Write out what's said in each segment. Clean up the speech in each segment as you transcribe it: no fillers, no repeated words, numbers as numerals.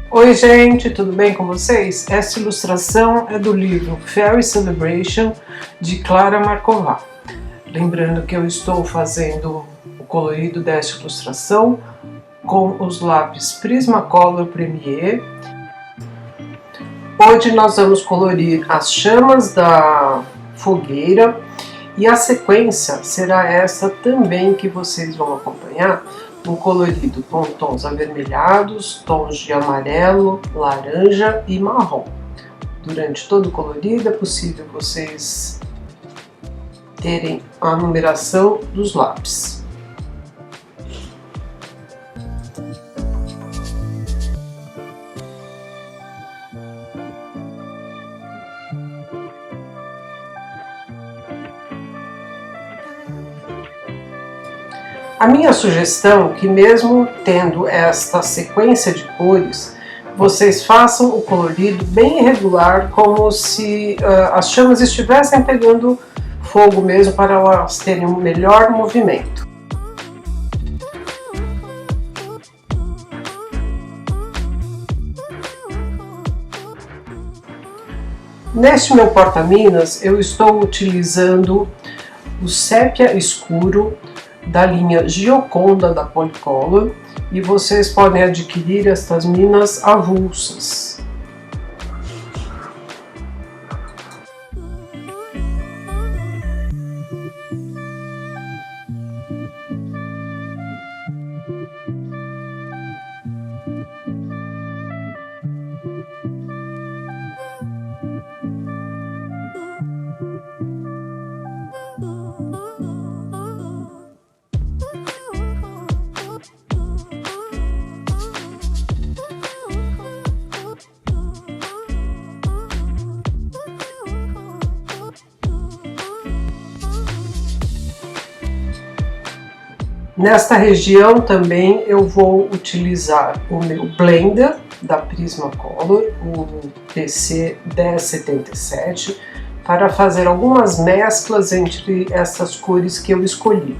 Oi gente, tudo bem com vocês? Essa ilustração é do livro Fairy Celebration de Clara Marková. Lembrando que eu estou fazendo o colorido dessa ilustração com os lápis Prismacolor Premier. Hoje nós vamos colorir as chamas da fogueira e a sequência será essa também que vocês vão acompanhar. Um colorido com tons avermelhados, tons de amarelo, laranja e marrom. Durante todo o colorido é possível vocês terem a numeração dos lápis. A minha sugestão é que mesmo tendo esta sequência de cores, vocês façam o colorido bem irregular, como se as chamas estivessem pegando fogo mesmo, para elas terem um melhor movimento. Neste meu porta-minas eu estou utilizando o sépia escuro da linha Gioconda da Polycolor, e vocês podem adquirir estas minas avulsas. Nesta região também eu vou utilizar o meu blender da Prismacolor, o PC 1077, para fazer algumas mesclas entre essas cores que eu escolhi.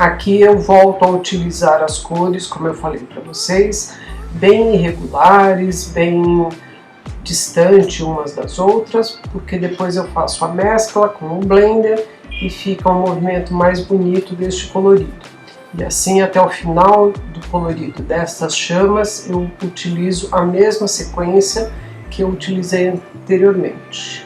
Aqui eu volto a utilizar as cores, como eu falei para vocês, bem irregulares, bem distante umas das outras, porque depois eu faço a mescla com o blender e fica um movimento mais bonito deste colorido. E assim até o final do colorido destas chamas eu utilizo a mesma sequência que eu utilizei anteriormente.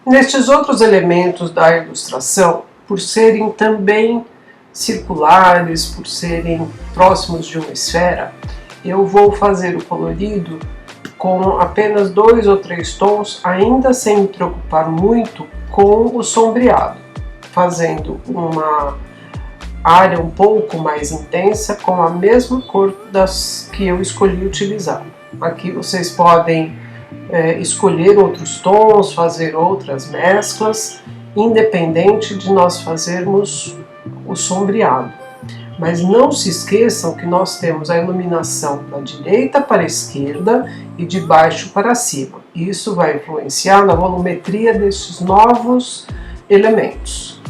Nestes outros elementos da ilustração, por serem também circulares, por serem próximos de uma esfera, eu vou fazer o colorido com apenas 2 ou 3 tons, ainda sem me preocupar muito com o sombreado, fazendo uma área um pouco mais intensa com a mesma cor das que eu escolhi utilizar. Aqui vocês podem escolher outros tons, fazer outras mesclas, independente de nós fazermos o sombreado. Mas não se esqueçam que nós temos a iluminação da direita para a esquerda e de baixo para cima. Isso vai influenciar na volumetria desses novos elementos.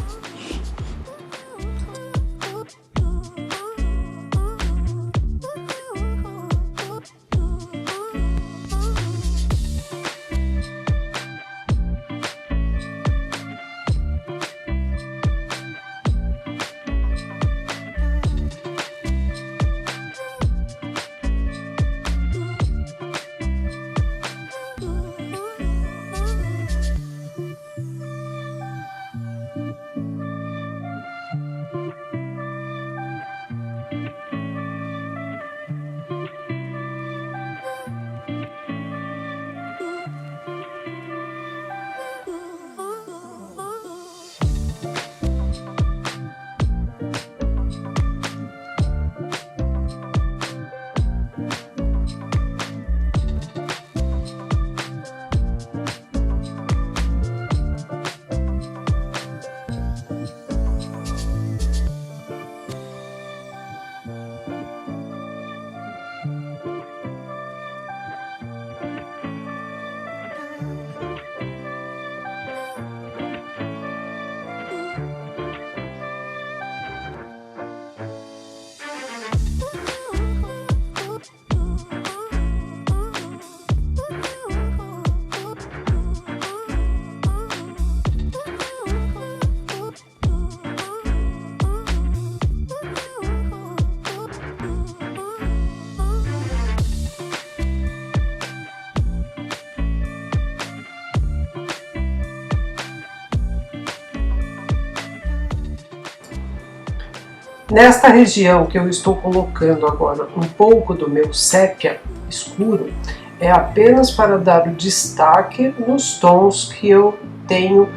Nesta região que eu estou colocando agora um pouco do meu sépia escuro, é apenas para dar o destaque nos tons que eu tenho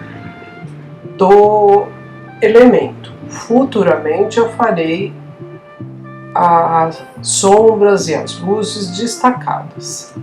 do elemento. Futuramente eu farei as sombras e as luzes destacadas.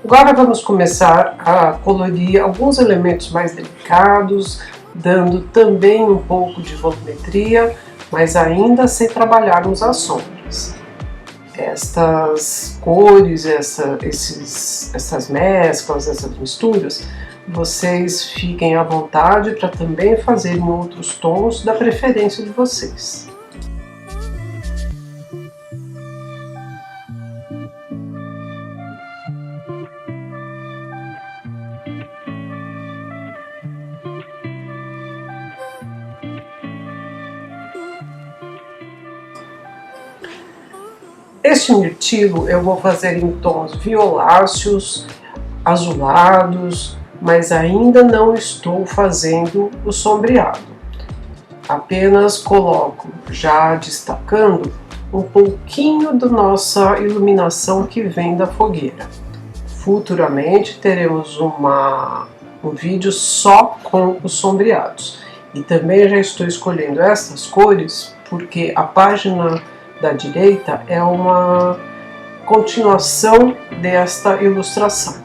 Agora vamos começar a colorir alguns elementos mais delicados, dando também um pouco de volumetria, mas ainda sem trabalharmos as sombras. Estas cores, essas mesclas, essas misturas, vocês fiquem à vontade para também fazer em outros tons da preferência de vocês. Este mirtilo eu vou fazer em tons violáceos, azulados, mas ainda não estou fazendo o sombreado. Apenas coloco, já destacando, um pouquinho da nossa iluminação que vem da fogueira. Futuramente teremos um vídeo só com os sombreados. E também já estou escolhendo essas cores porque a página da direita é uma continuação desta ilustração.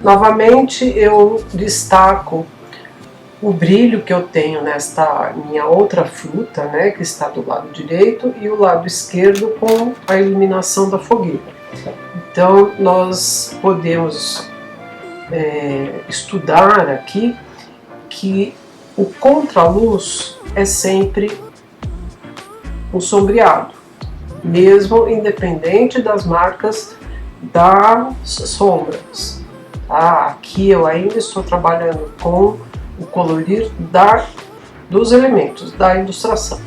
Novamente eu destaco o brilho que eu tenho nesta minha outra fruta, né, que está do lado direito, e o lado esquerdo com a iluminação da fogueira. Então nós podemos estudar aqui que o contraluz é sempre um sombreado, mesmo independente das marcas das sombras. Tá? Aqui eu ainda estou trabalhando com o colorir dos elementos da ilustração.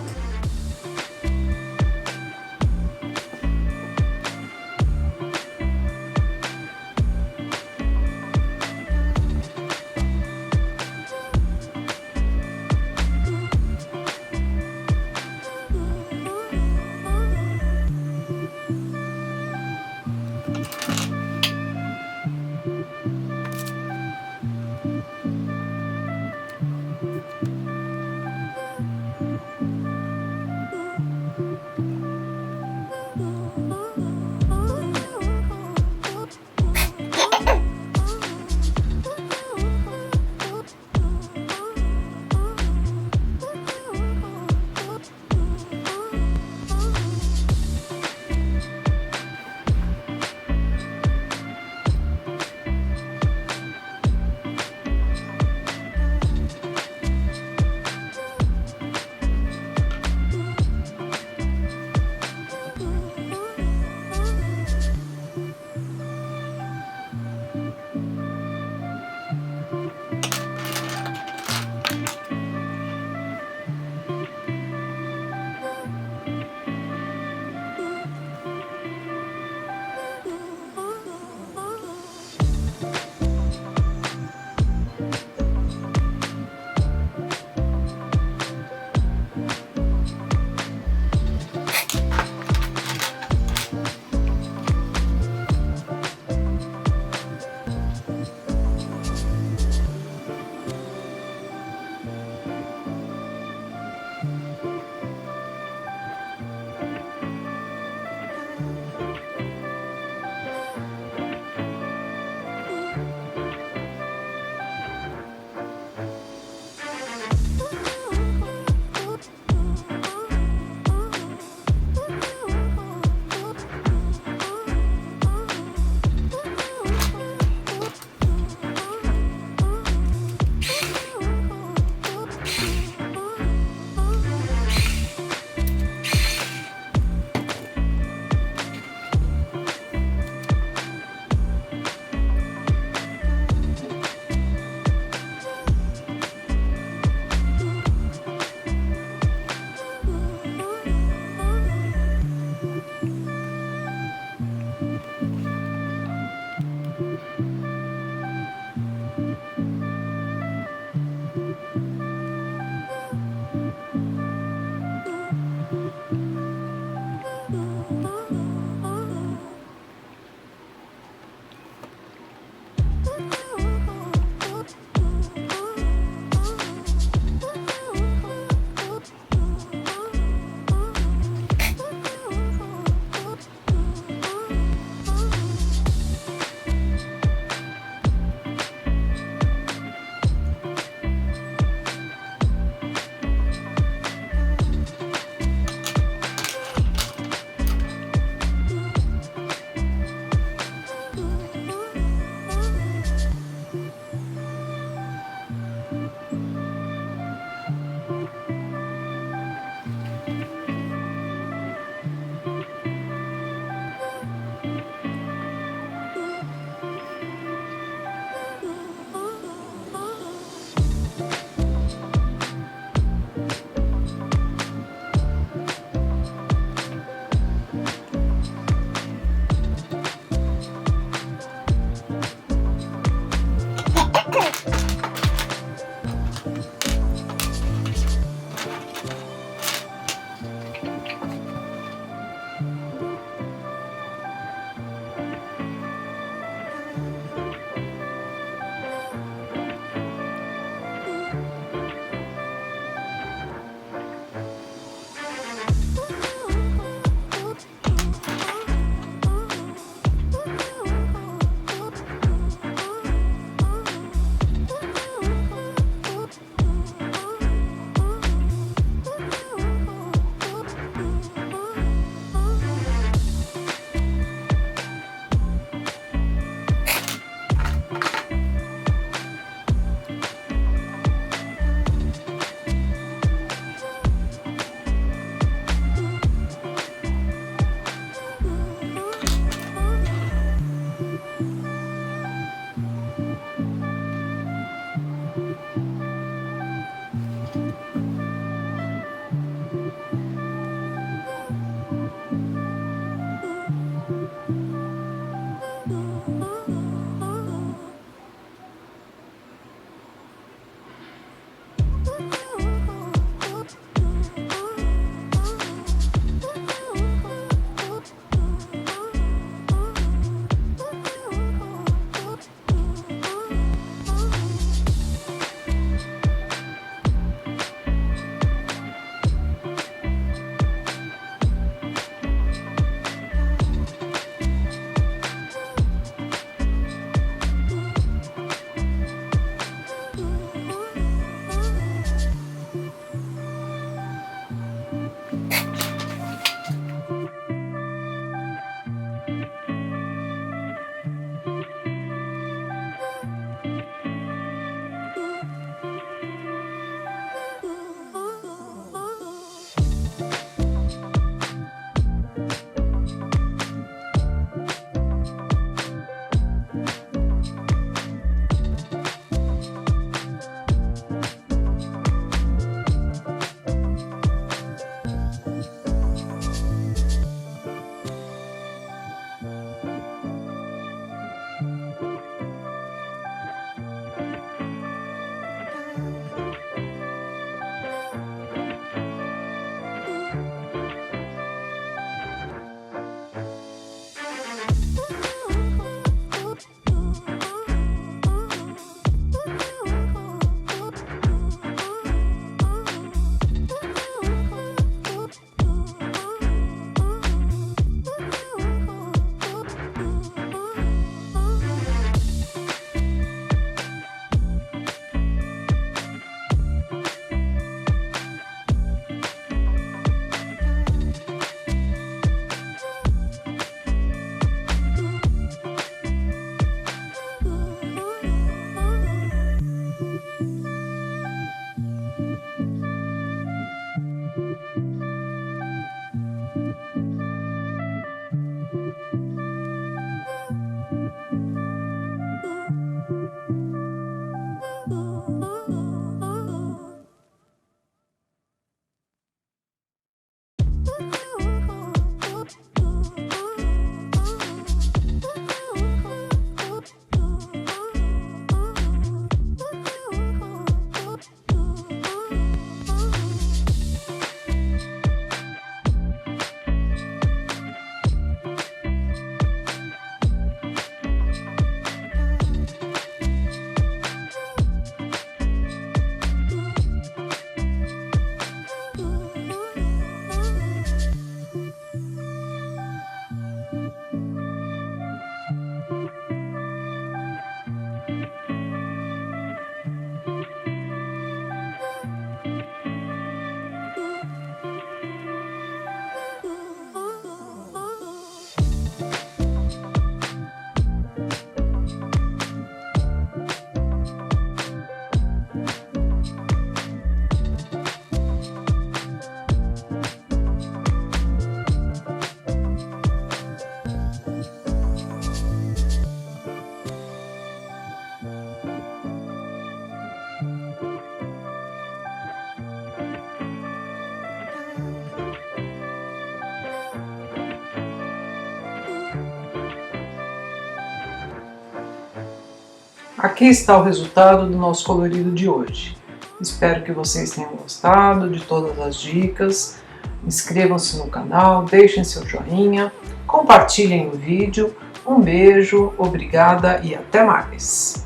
Aqui está o resultado do nosso colorido de hoje. Espero que vocês tenham gostado de todas as dicas. Inscrevam-se no canal, deixem seu joinha, compartilhem o vídeo. Um beijo, obrigada e até mais!